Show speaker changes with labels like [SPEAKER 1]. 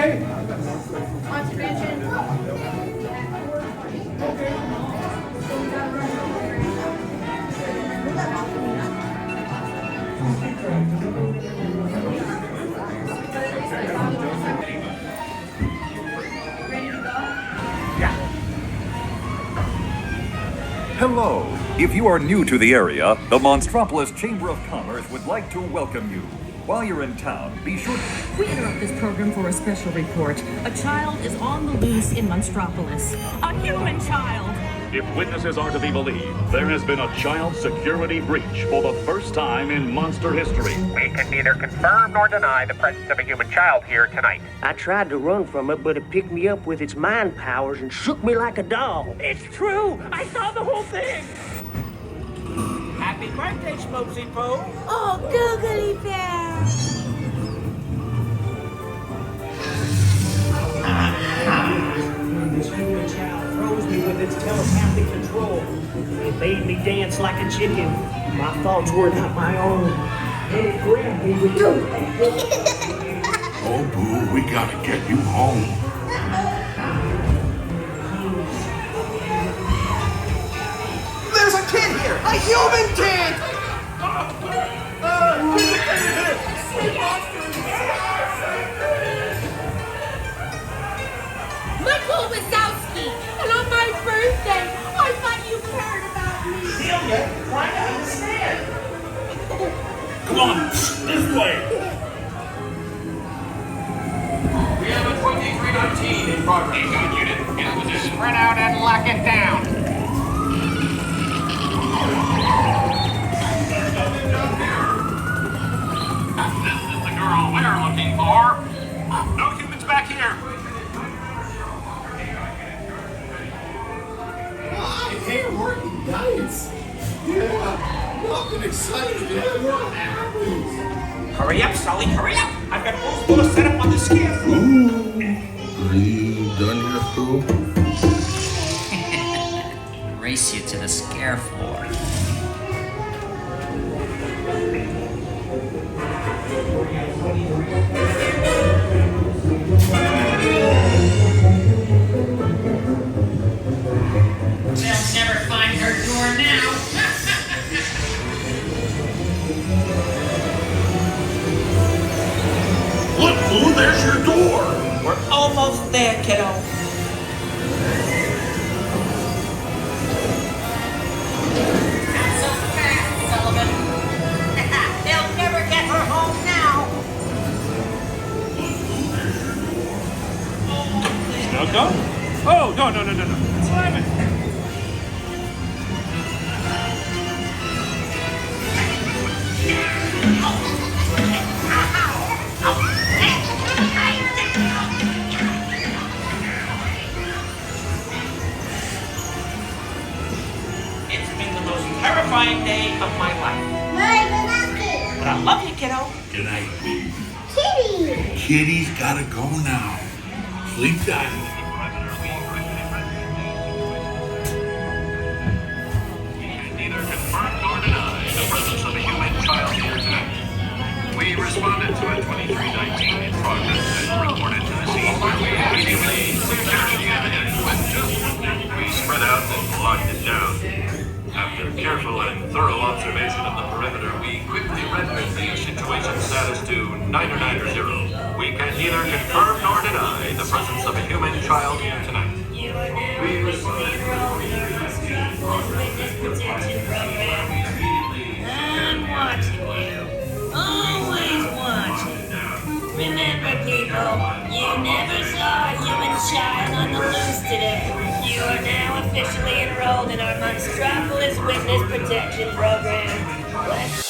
[SPEAKER 1] Okay.
[SPEAKER 2] Conservation.
[SPEAKER 3] Hello. If you are new to the area, the Monstropolis Chamber of Commerce would like to welcome you. While you're in town, be sure to...
[SPEAKER 4] We interrupt this program for a special report. A child is on the loose in Monstropolis. A human child!
[SPEAKER 5] If witnesses are to be believed, there has been a child security breach for the first time in monster history.
[SPEAKER 6] We can neither confirm nor deny the presence of a human child here tonight.
[SPEAKER 7] I tried to run from it, but it picked me up with its mind powers and shook me like a doll.
[SPEAKER 6] It's true! I saw the whole thing!
[SPEAKER 7] Happy birthday, Smokesy Poo!
[SPEAKER 2] Oh, googly bear!
[SPEAKER 7] This human child froze me with its telepathic control. It made me dance like a chicken. My thoughts were not my own. And it grabbed me with
[SPEAKER 8] Oh, Boo, we gotta get you home.
[SPEAKER 1] There's a kid here! A human kid!
[SPEAKER 2] Michael Wazowski! And on my birthday, I thought you cared about me!
[SPEAKER 7] Celia, try to understand.
[SPEAKER 5] Come on, this way!
[SPEAKER 6] We have a 2319 in progress. Got unit in position. Spread out and lock it down. This is the girl we're looking for. No humans back here.
[SPEAKER 1] Hey, working diets. Yeah, nothing exciting. What happens?
[SPEAKER 6] Hurry up, Sulley, hurry up. I've got both full of setup on the scare floor.
[SPEAKER 8] Are you done your food?
[SPEAKER 9] Race you to the scare floor. They'll never find her door now.
[SPEAKER 8] Look, Boo, there's your door.
[SPEAKER 7] We're almost there, kiddo.
[SPEAKER 9] Not so fast, Sullivan. They'll never get her home now.
[SPEAKER 5] Snuck up? Oh, no. Slam it!
[SPEAKER 6] It's been the most terrifying day of my life. But I love you, kiddo.
[SPEAKER 8] Good night, Boo.
[SPEAKER 2] Kitty!
[SPEAKER 8] Kitty's gotta go now. Sleep tight.
[SPEAKER 5] Neither confirm nor deny the presence of a human child here tonight. We responded to a 2319 in progress and reported to the scene where we immediately secured the evidence with just we spread out and locked it down. After careful and thorough observation of the perimeter, we quickly rendered the situation status to 990. We can neither confirm nor deny the presence of a human child here tonight. We responded to
[SPEAKER 9] I'm watching you. Always watching. Remember, people, you never saw a human child on the loose today. You are now officially enrolled in our Monstropolis Witness Protection Program. What?